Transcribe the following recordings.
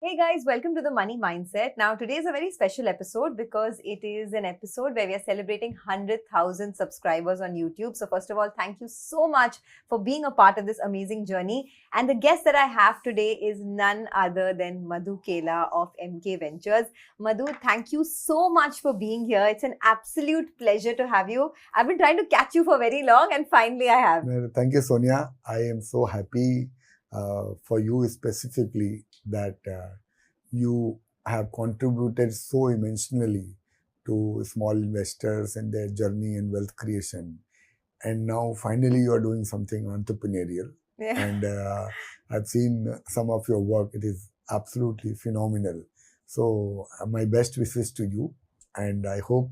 Hey guys, welcome to the Money Mindset. Now, today is a very special episode because it is an episode where we are celebrating 100,000 subscribers on YouTube. So, first of all, thank you so much for being a part of this amazing journey. And the guest that I have today is none other than Madhukela of MK Ventures. Madhu, thank you so much for being here. It's an absolute pleasure to have you. I've been trying to catch you for very long and finally I have. Thank you, Sonia. I am so happy for you specifically that you have contributed so immensely to small investors and their journey in wealth creation. And now finally you are doing something entrepreneurial. Yeah. And I've seen some of your work. It is absolutely phenomenal. So my best wishes to you. And I hope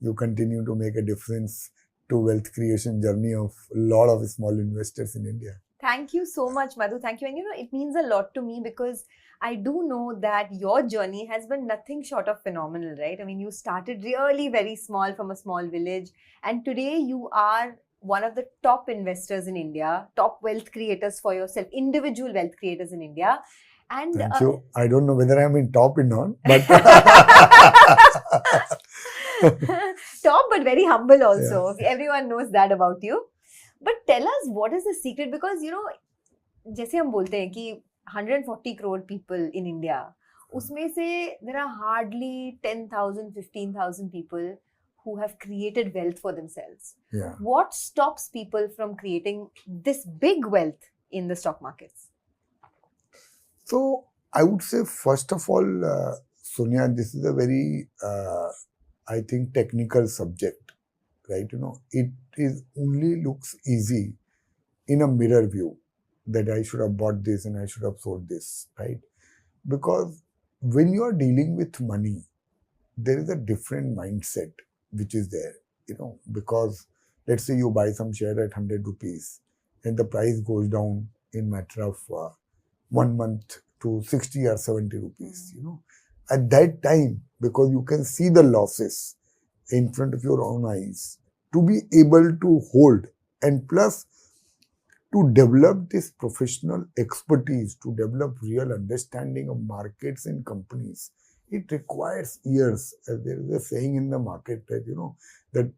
you continue to make a difference to wealth creation journey of a lot of small investors in India. Thank you so much, Madhu. Thank you. And it means a lot to me because I do know that your journey has been nothing short of phenomenal, right? I mean, you started really very small from a small village. And today you are one of the top investors in India, top wealth creators for yourself, individual wealth creators in India. And thank you. I don't know whether I'm in top or not, but top, but very humble also. Yeah. Everyone knows that about you. But tell us, what is the secret? Because, जैसे हम बोलते हैं कि 140 crore people in India, उसमें से there are hardly 10,000, 15,000 people who have created wealth for themselves. Yeah. What stops people from creating this big wealth in the stock markets? So I would say, first of all, Sonia, this is a very, I think, technical subject, right? It is only looks easy in a mirror view that I should have bought this and I should have sold this, right? Because when you are dealing with money, there is a different mindset which is there, because let's say you buy some share at 100 rupees and the price goes down in matter of 1 month to 60 or 70 rupees, At that time, because you can see the losses in front of your own eyes, to be able to hold and plus to develop this professional expertise, to develop real understanding of markets and companies, it requires years. There is a saying in the market that, that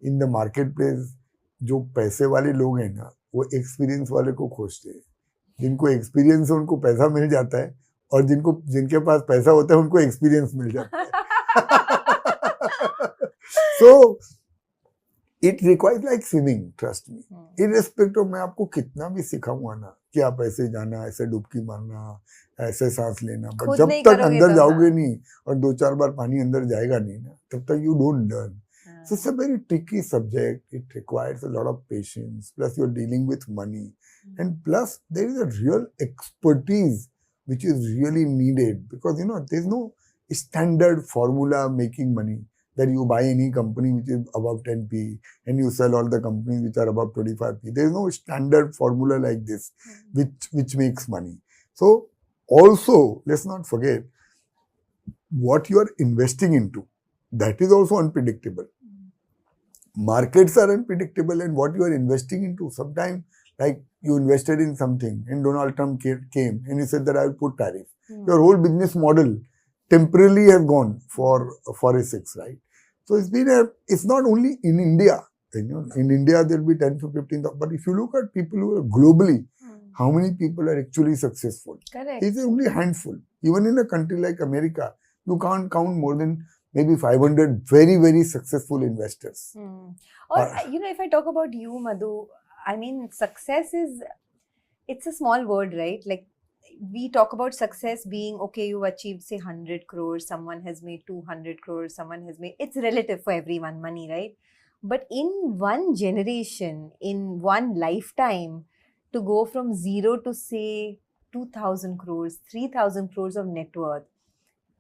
in the marketplace, जो पैसे वाले लोग हैं ना, वो experience वाले को खोजते हैं. जिनको एक्सपीरियंस है उनको पैसा मिल जाता है और जिनके पास पैसा होता है उनको एक्सपीरियंस मिल जाता है. So it requires like swimming, trust me. Irrespective of मैं आपको कितना भी सिखाऊंगा ना कि आप ऐसे जाना, ऐसे डुबकी मारना, ऐसे सांस लेना, but जब तक अंदर जाओगे नहीं और 2-4 बार पानी अंदर जाएगा नहीं ना, तब तक you don't learn. So it's a very tricky subject. It requires a lot of patience. Plus you're dealing with money. And plus there is a real expertise which is really needed because, there's no standard formula making money that you buy any company which is above 10p and you sell all the companies which are above 25p. There's no standard formula like this which makes money. So also, let's not forget what you are investing into. That is also unpredictable. Markets are unpredictable and what you are investing into. Sometimes, like you invested in something and Donald Trump came and he said that I will put tariff. Your whole business model temporarily has gone for a 6, right? So it's not only in India. In India, there will be 10 to 15, but if you look at people who are globally, how many people are actually successful? Correct. It's only a handful. Even in a country like America, you can't count more than maybe 500 very, very successful investors. Or, if I talk about you, Madhu, I mean, success it's a small word, right? Like, we talk about success being, okay, you've achieved, say, 100 crores, someone has made 200 crores, someone has made, it's relative for everyone, money, right? But in one generation, in one lifetime, to go from zero to, say, 2,000 crores, 3,000 crores of net worth,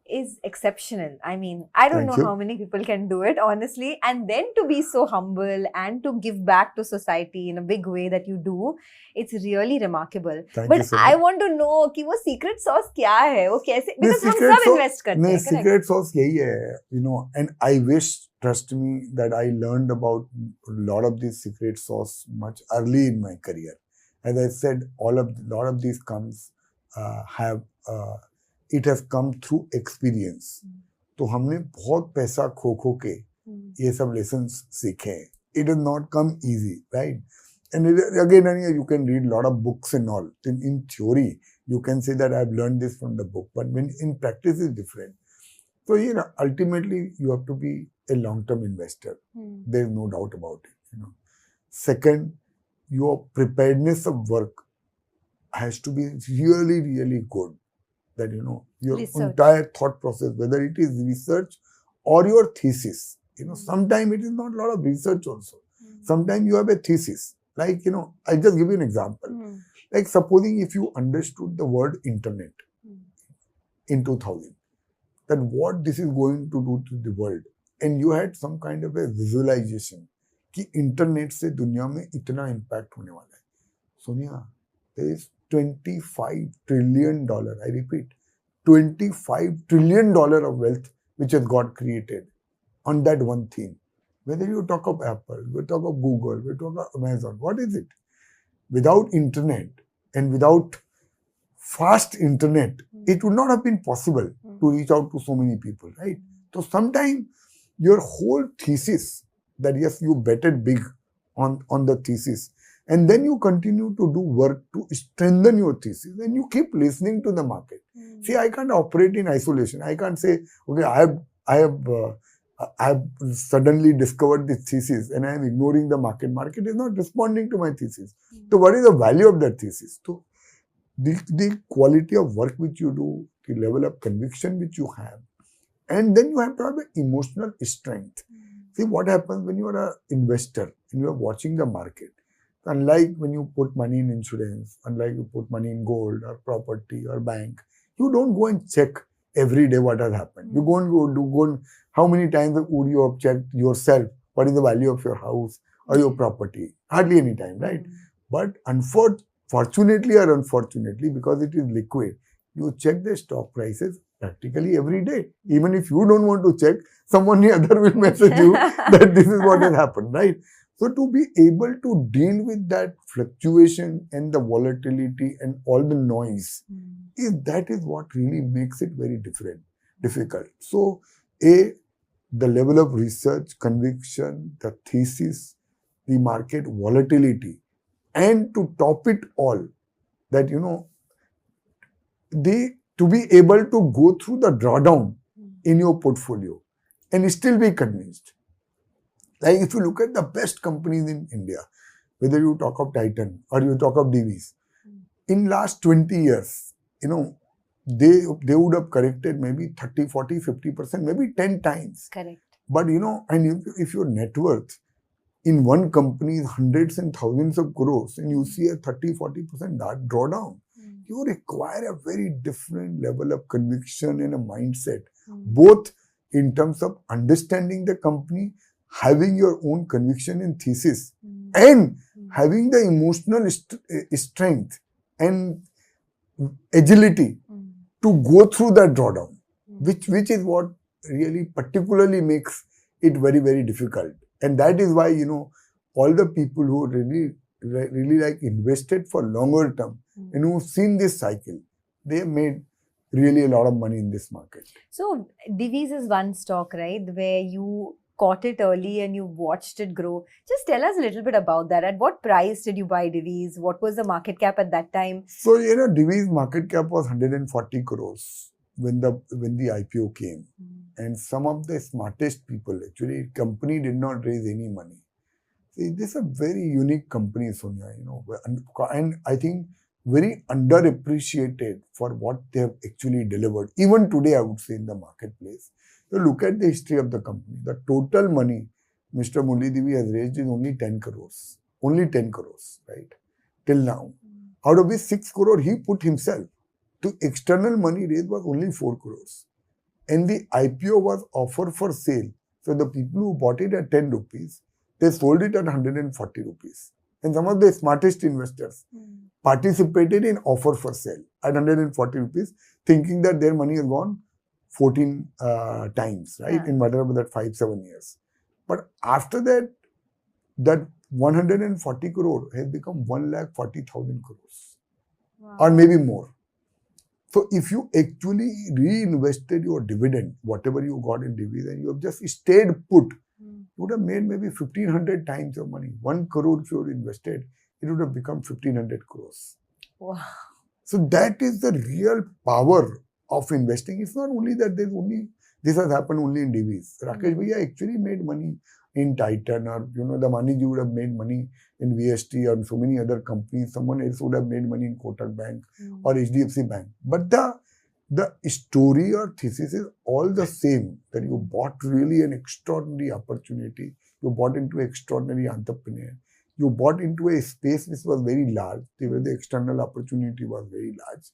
is exceptional. I mean, I don't know how many people can do it, honestly. And then to be so humble and to give back to society in a big way that you do, it's really remarkable. But I want to know कि वो secret sauce क्या है? वो कैसे? Because हम सब invest करते हैं. Secret sauce यही है, and I wish, trust me, that I learned about a lot of these secret sauce much early in my career. As I said, lot of these comes have it has come through experience. तो हमने बहुत पैसा खो के ये सब lessons सीखे हैं. It has not come easy, right? And again, you can read a lot of books and all. In theory, you can say that I've learned this from the book, but when in practice is different. So, ultimately, you have to be a long-term investor. There's no doubt about it. Second, your preparedness of work has to be really, really good. That, your entire thought process, whether it is research or your thesis. Sometimes it is not a lot of research also. Sometimes you have a thesis. Like, I'll just give you an example. Like, supposing if you understood the word internet in 2000, that what this is going to do to the world, and you had some kind of a visualization कि internet से दुनिया में इतना impact होने वाला है. Sonia, there is $25 trillion, I repeat, $25 trillion of wealth which has got created on that one thing. Whether you talk of Apple, we talk of Google, we talk of Amazon, what is it? Without internet and without fast internet, it would not have been possible to reach out to so many people, right? So sometimes your whole thesis, that yes, you betted big on the thesis, and then you continue to do work to strengthen your thesis, and you keep listening to the market. See, I can't operate in isolation. I can't say, okay, I have suddenly discovered this thesis and I am ignoring the market. Market is not responding to my thesis. So what is the value of that thesis? So the quality of work which you do, the level of conviction which you have, and then you have to have an emotional strength. See what happens when you are an investor and you are watching the market. Unlike when you put money in insurance, unlike you put money in gold or property or bank, you don't go and check every day what has happened. You go and how many times would you have checked yourself what is the value of your house or your property? Hardly any time, right? But fortunately or unfortunately, because it is liquid, you check the stock prices practically every day. Even if you don't want to check, someone other will message you that this is what has happened, right? So to be able to deal with that fluctuation and the volatility and all the noise, that is what really makes it very difficult. So the level of research, conviction, the thesis, the market volatility, and to top it all, that, to be able to go through the drawdown in your portfolio and still be convinced. Like if you look at the best companies in India, whether you talk of Titan or you talk of Divi's, in last 20 years, they would have corrected maybe 30, 40, 50%, maybe 10 times. Correct. But, and if your net worth in one company is hundreds and thousands of crores and you see a 30, 40% drawdown, you require a very different level of conviction and a mindset, both in terms of understanding the company, having your own conviction and thesis, and having the emotional strength and agility to go through that drawdown, which is what really particularly makes it very, very difficult. And that is why, all the people who really like invested for longer term and who've seen this cycle, they have made really a lot of money in this market. So Divi's is one stock, right, where you caught it early and you watched it grow. Just tell us a little bit about that. At what price did you buy Divi's? What was the market cap at that time? So, Divi's market cap was 140 crores when the IPO came. And some of the smartest people, actually, company did not raise any money. See, this is a very unique company, Sonia, and I think very underappreciated for what they have actually delivered. Even today, I would say, in the marketplace. So look at the history of the company. The total money Mr. Murali Devi has raised is only 10 crores. Only 10 crores, right? Till now. Out of which 6 crore he put himself. The external money raised was only 4 crores. And the IPO was offer for sale. So the people who bought it at 10 rupees, they sold it at 140 rupees. And some of the smartest investors participated in offer for sale at 140 rupees, thinking that their money has gone 14 times, right? In matter of that 5-7 years. But after that 140 crore has become 1,40,000 crores. Or maybe more. So if you actually reinvested your dividend, whatever you got in dividend, you have just stayed put, you would have made maybe 1,500 times your money. 1 crore if you had invested, it would have become 1,500 crores. Wow. So that is the real power of investing. It's not only that this has happened only in DVs. Rakesh Bhaiya actually made money in Titan, or the Maniji would have made money in VST or so many other companies. Someone else would have made money in Kotak Bank or HDFC Bank. But the story or thesis is all the same, that you bought really an extraordinary opportunity. You bought into an extraordinary entrepreneur. You bought into a space which was very large, where the external opportunity was very large.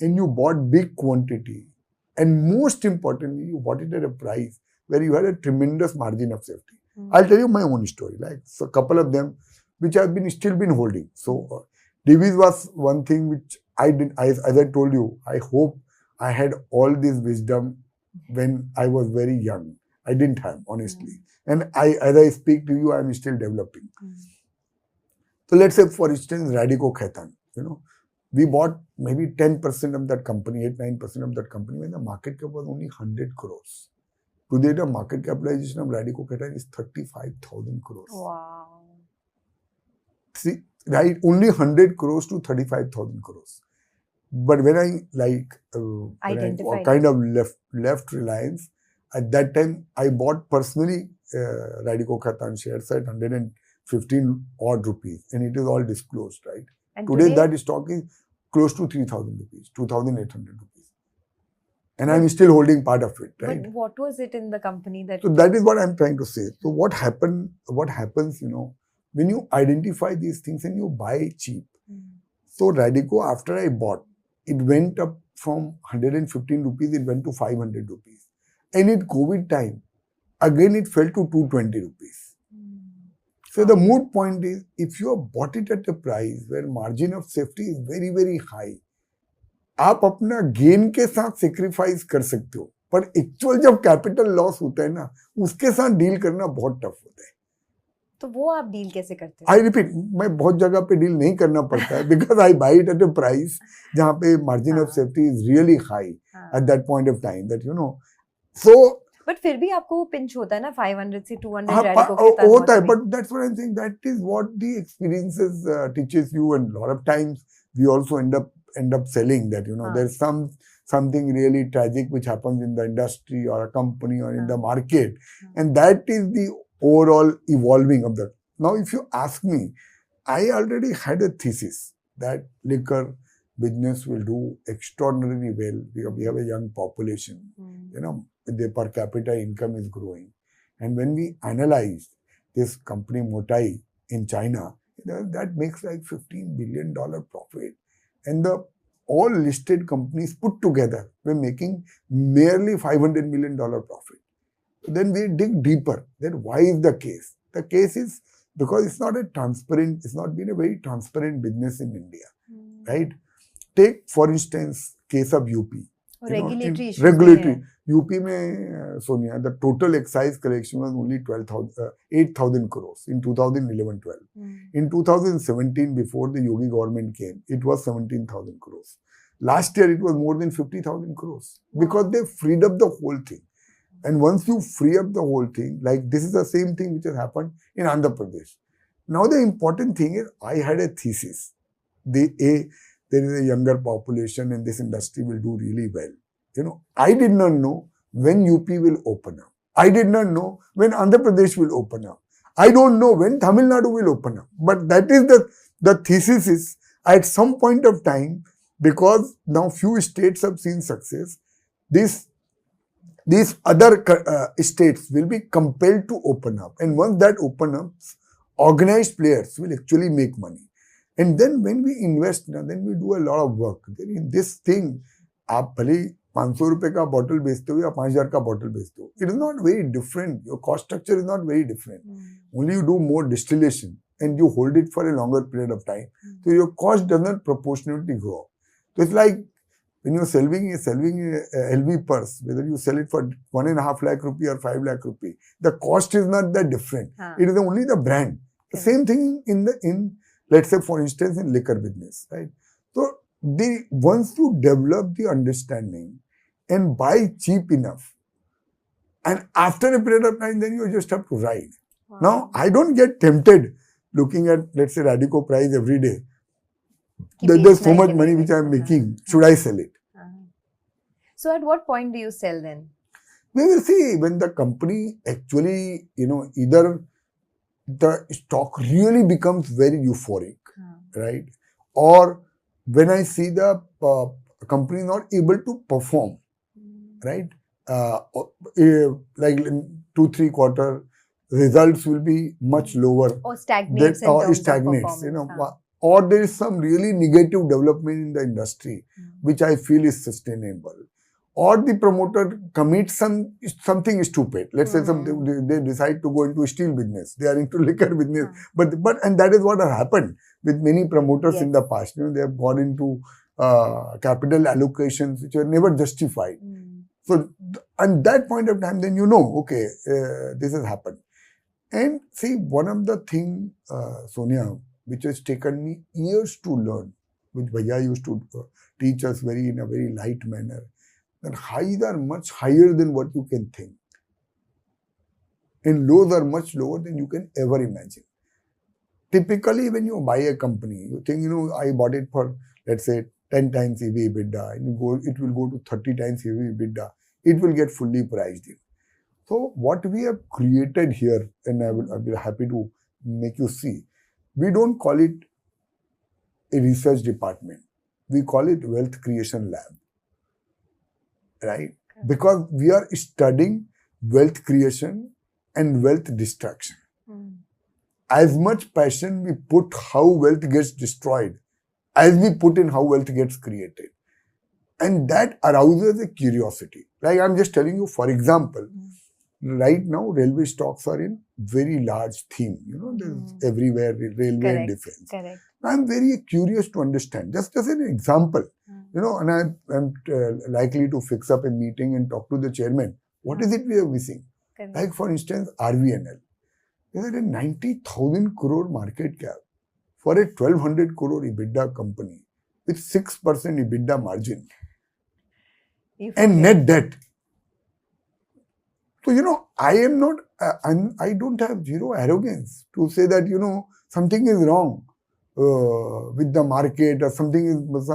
And you bought big quantity. And most importantly, you bought it at a price where you had a tremendous margin of safety. I'll tell you my own story, so a couple of them which I've still been holding. So DVs was one thing which I did, as I told you, I hope I had all this wisdom when I was very young. I didn't have, honestly. And as I speak to you, I'm still developing. So let's say, for instance, Radico Khaitan, we bought maybe 10% of that company, 8-9% of that company when the market cap was only 100 crores. Today, the market capitalization of Radico Khaitan is 35,000 crores. Wow. See, right? Only 100 crores to 35,000 crores. But when I kind of left Reliance, at that time, I bought personally Radico Khaitan shares at 115 odd rupees, and it is all disclosed, right? And today that stock is close to 3,000 rupees, 2,800 rupees. And I'm still holding part of it, right? But what was it in the company that... So that is what I'm trying to say. So what happens, when you identify these things and you buy cheap. So Radico, after I bought, it went up from 115 rupees, it went to 500 rupees. And in COVID time, again it fell to 220 rupees. So the moot point is, if you have bought it at a price where margin of safety is very, very high, आप अपना gain के साथ sacrifice कर सकते हो, पर actual जब capital loss होता है ना, उसके साथ डील करना बहुत टफ होता है. तो वो आप डील कैसे करते हो? आई रिपीट, मैं बहुत जगह पे डील नहीं करना पड़ता है, because I by it at a price जहाँ पे margin of safety is really high at that point of time, that so. But फिर भी आपको पिंच होता है ना, 500 से 200 रेडिको के साथ होता है, but that's what I am saying, that is what the experiences teaches you, and lot of times we also end up selling that, there's something really tragic which happens in the industry or a company or in the market, and that is the overall evolving of that. Now, if you ask me, I already had a thesis that liquor business will do extraordinarily well because we have a young population, the per capita income is growing. And when we analyzed this company Motai in China, that makes like $15 billion profit. And all listed companies put together were making merely $500 million profit. Then we dig deeper. Then why is the case? The case is because it's not been a very transparent business in India, right? Take, for instance, case of UP. Regulatory issues. Regulatory. UP में, Sonia, the total excise collection was only 8,000 crores in 2011-12. In 2017, before the Yogi government came, it was 17,000 crores. Last year, it was more than 50,000 crores because they freed up the whole thing. And once you free up the whole thing, like this is the same thing which has happened in Andhra Pradesh. Now, the important thing is, I had a thesis. There is a younger population and this industry will do really well. I did not know when UP will open up. I did not know when Andhra Pradesh will open up. I don't know when Tamil Nadu will open up. But that is the thesis is, at some point of time, because now few states have seen success, these other states will be compelled to open up. And once that open up, organized players will actually make money. And then when we invest, then we do a lot of work. Then in this thing, आप भले 500 रुपए का bottle बेचते हो या 5,000 का bottle बेचते हो, it is not very different. Your cost structure is not very different. Only you do more distillation and you hold it for a longer period of time. So your cost does not proportionately grow. So it's like when you're selling a LV purse, whether you sell it for 1.5 lakh rupee or 5 lakh rupee, the cost is not that different. It is only the brand. The same thing in let's say, for instance, in liquor business, right? So once you develop the understanding and buy cheap enough, and after a period of time, then you just have to ride. Wow. Now, I don't get tempted looking at, let's say, Radico price every day. There's so much money which I'm making. Should I sell it? So at what point do you sell then? We will see when the company actually, either the stock really becomes very euphoric, right? Or when I see the company not able to perform, right? Like 2-3 quarter results will be much lower. Or stagnates in terms of performance. Or there is some really negative development in the industry, which I feel is sustainable. Or the promoter commits something stupid. Let's say they decide to go into steel business. They are into liquor business. But and that is what has happened with many promoters in the past. They have gone into capital allocations which were never justified. So at that point of time, then okay, this has happened. And see, one of the things, Sonia, which has taken me years to learn, which Bhaiya used to teach us in a very light manner, that highs are much higher than what you can think. And lows are much lower than you can ever imagine. Typically, when you buy a company, you think, I bought it for, let's say, 10 times EV/EBITDA, and it will go to 30 times EV/EBITDA. It will get fully priced in. So what we have created here, and I'll be happy to make you see, we don't call it a research department. We call it wealth creation lab, right? Because we are studying wealth creation and wealth destruction. As much passion we put how wealth gets destroyed as we put in how wealth gets created. And that arouses a curiosity. Like I'm just telling you, for example, right now railway stocks are in very large theme. There's everywhere, railway and defense. Correct. I'm very curious to understand, just as an example, and I'm likely to fix up a meeting and talk to the chairman. What is it we are missing? Correct. Like for instance, RVNL. There is a 90,000 crore market cap for a 1,200 crore EBITDA company with 6% EBITDA margin and net debt. So, I am not, I don't have zero arrogance to say that, something is wrong with the market or something is,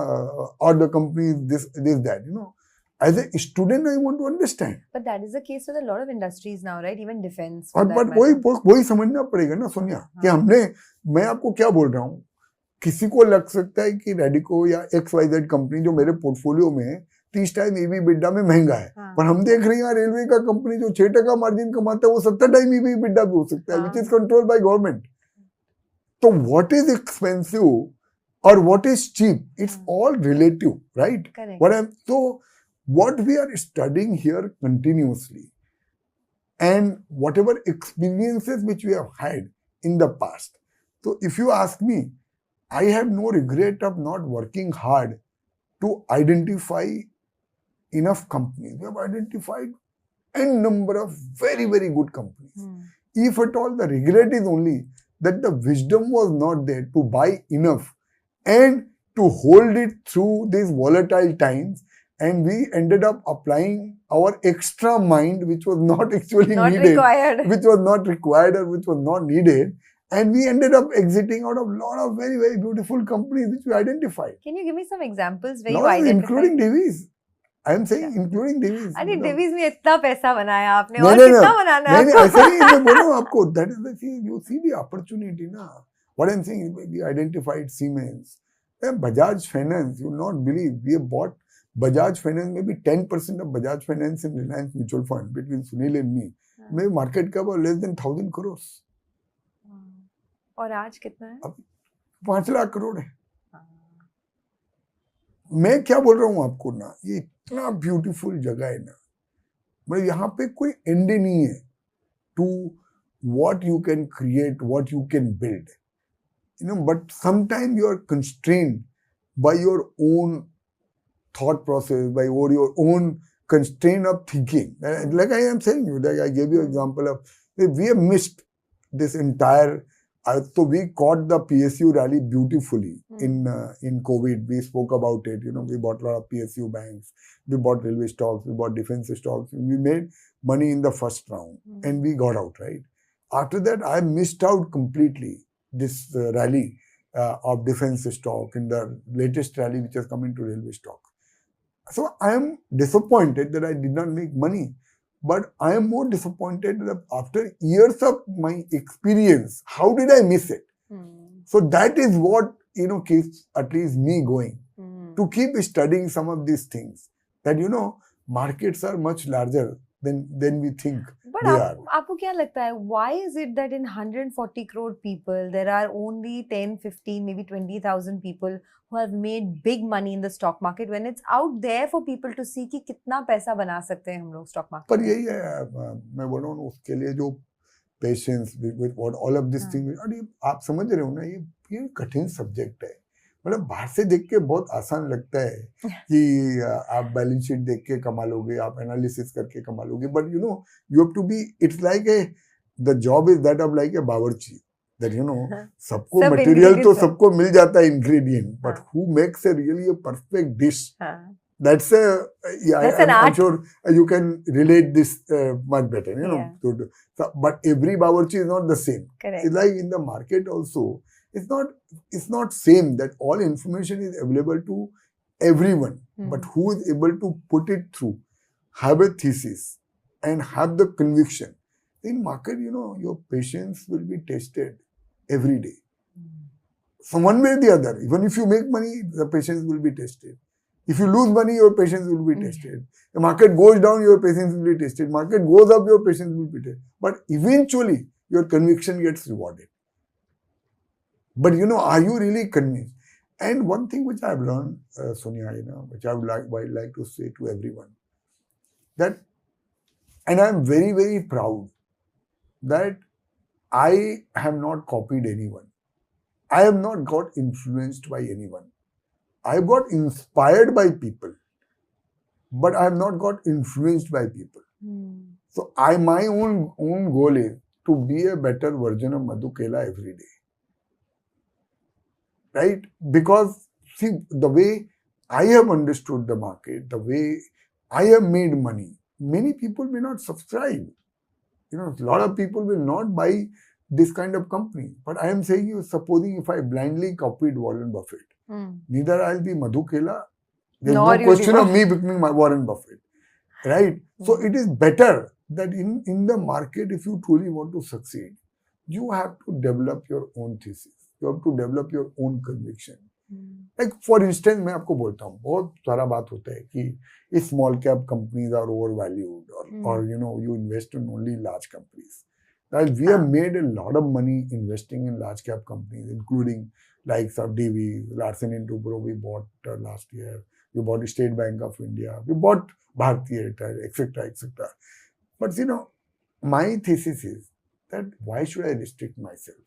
or the company is this, that, As a student, I want to understand. But that is the case with a lot of industries now, right? Even defense. But वही समझना पड़ेगा ना सोनिया कि मैं आपको क्या बोल रहा हूँ, किसी को लग सकता है कि रेडिको या XYZ कंपनी जो मेरे पोर्टफोलियो में है 30 टाइम EV/EBITDA में महंगा है, पर हम देख रहे हैं रेलवे का कंपनी जो 6% मार्जिन कमाता है वो 70 टाइम EV/EBITDA भी हो सकता है, which is controlled by government. So what is expensive or what is cheap? It's all relative, right? Correct. What we are studying here continuously, and whatever experiences which we have had in the past. So if you ask me, I have no regret of not working hard to identify enough companies. We have identified n number of very, very good companies. If at all, the regret is only that the wisdom was not there to buy enough and to hold it through these volatile times. And we ended up applying our extra mind, which was not actually needed, which was not required or which was not needed. And we ended up exiting out of a lot of very, very beautiful companies which we identified. Can you give me some examples where you identified? Including Divi's. I am saying including Divi's. अरे Divi's में इतना पैसा बनाया आपने और कितना बनाना है आपको? नहीं, ऐसा नहीं मैं बोल रहा हूँ आपको. That is the thing. You see the opportunity ना. What I am saying, we identified Siemens. Bajaj Finance, you will not believe, we have bought Bajaj Finance, maybe 10% of Bajaj Finance in Reliance Mutual Fund between Sunil and me. Maybe market cap was less than 1,000 crores. और आज कितना है? अब 5 लाख करोड़ है. मैं क्या बोल रहा हूँ आपको ना, ये इतना ब्यूटीफुल जगह है ना, मतलब यहाँ पे कोई एंड नहीं है to what you can create, what you can build. But sometimes you are constrained by your own thought process, by your own constraint of thinking. Like I am saying you, like I gave you an example of, we have missed this entire So we caught the PSU rally beautifully in COVID. We spoke about it. We bought a lot of PSU banks. We bought railway stocks. We bought defense stocks. We made money in the first round and we got out, right? After that, I missed out completely this rally of defense stock in the latest rally which has come into railway stock. So I am disappointed that I did not make money. But I am more disappointed that after years of my experience, how did I miss it? So that is what, keeps at least me going. To keep studying some of these things. That, markets are much larger than we think but they are. आपको क्या लगता है, why is it that in 140 crore people, there are only 10, 15, maybe 20,000 people who have made big money in the stock market when it's out there for people to see कि कितना पैसा बना सकते हैं हम लोग stock market पर यही है, मैं बोल रहा हूँ उसके लिए जो patience with what all of this thing, आप समझ रहे हो ना, ये कठिन सब्जेक्ट है. मतलब बाहर से देख के बहुत आसान लगता है कि आप बैलेंस शीट देख के कमा लोगे, आप एनालिसिस करके कमा लोगे, but you have to be, it's like the job is that of like a बावर्ची, दैट सबको मटेरियल तो सबको मिल जाता है ingredient, but who makes a really a perfect dish, that's an art. I'm sure you can relate this much better, but every bawarchi is not the same. Correct. It's like in the market also, it's not same that all information is available to everyone, but who is able to put it through, have a thesis and have the conviction. In market, your patience will be tested every day. So one way or the other, even if you make money, the patience will be tested. If you lose money, your patience will be tested. The market goes down, your patience will be tested. Market goes up, your patience will be tested. But eventually, your conviction gets rewarded. But are you really convinced? And one thing which I've learned, Sonia, which I would like to say to everyone, that, and I'm very, very proud that I have not copied anyone. I have not got influenced by anyone. I got inspired by people, but I have not got influenced by people. So my own goal is to be a better version of Madhukela every day. Right? Because see, the way I have understood the market, the way I have made money, many people may not subscribe. A lot of people will not buy this kind of company. But I am saying you, supposing if I blindly copied Warren Buffett, neither I'll be Madhukela. There's no question of me becoming my Warren Buffett. Right? So it is better that in the market, if you truly want to succeed, you have to develop your own thesis. You have to develop your own conviction. Like for instance, मैं आपको बोलता हूँ, बहुत सारा बात होता है कि small cap companies are overvalued, or you invest in only large companies. Now, we have made a lot of money investing in large cap companies, including likes of DV, Larsen & Toubro we bought last year. We bought State Bank of India. We bought Bharti Airtel, etc., etc. But my thesis is that why should I restrict myself?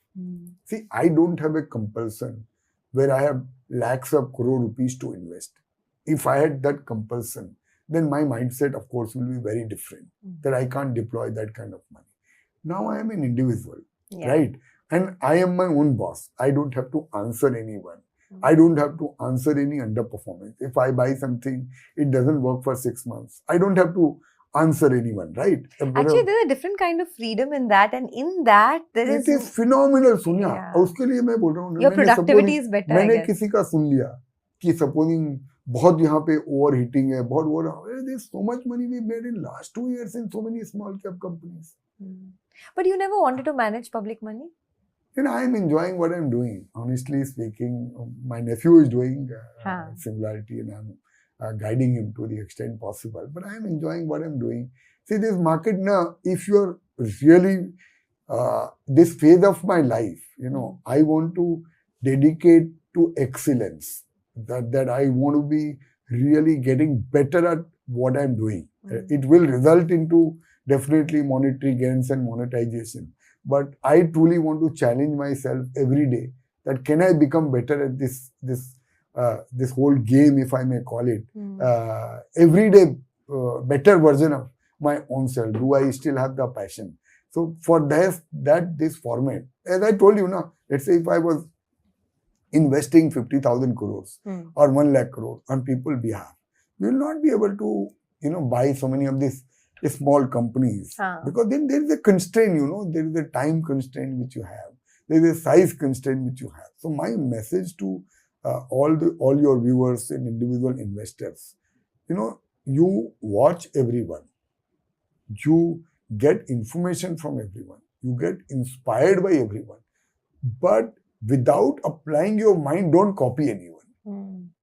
See, I don't have a compulsion where I have lakhs of crore rupees to invest. If I had that compulsion, then my mindset, of course, will be very different. That I can't deploy that kind of money. Now I am an individual, right? And I am my own boss. I don't have to answer anyone. I don't have to answer any underperformance. If I buy something, it doesn't work for 6 months. I don't have to answer anyone, right? Actually, there's a different kind of freedom in that, and in that it is phenomenal, Sonia. उसके लिए मैं बोल रहा हूँ. Your productivity is better. मैंने किसी का सुन लिया कि supposing बहुत यहाँ पे overheating है, बहुत वो रहा. There's so much money we made in last 2 years in so many small cap companies. But you never wanted to manage public money? I am enjoying what I'm doing. Honestly speaking, my nephew is doing similarity, and I'm guiding him to the extent possible. But I am enjoying what I'm doing. See, this market now, if you're really, this phase of my life, I want to dedicate to excellence. That I want to be really getting better at what I'm doing. It will result into definitely monetary gains and monetization. But I truly want to challenge myself every day that can I become better at this whole game, if I may call it, every day better version of my own self. Do I still have the passion? So for this format, as I told you now, let's say if I was investing 50,000 crores or 1 lakh crore on people's behalf, you will not be able to, buy so many of these small companies because then there is a constraint, there is a time constraint which you have, there is a size constraint which you have. So my message to all your viewers and individual investors, you watch everyone, you get information from everyone, you get inspired by everyone, but without applying your mind, don't copy anyone.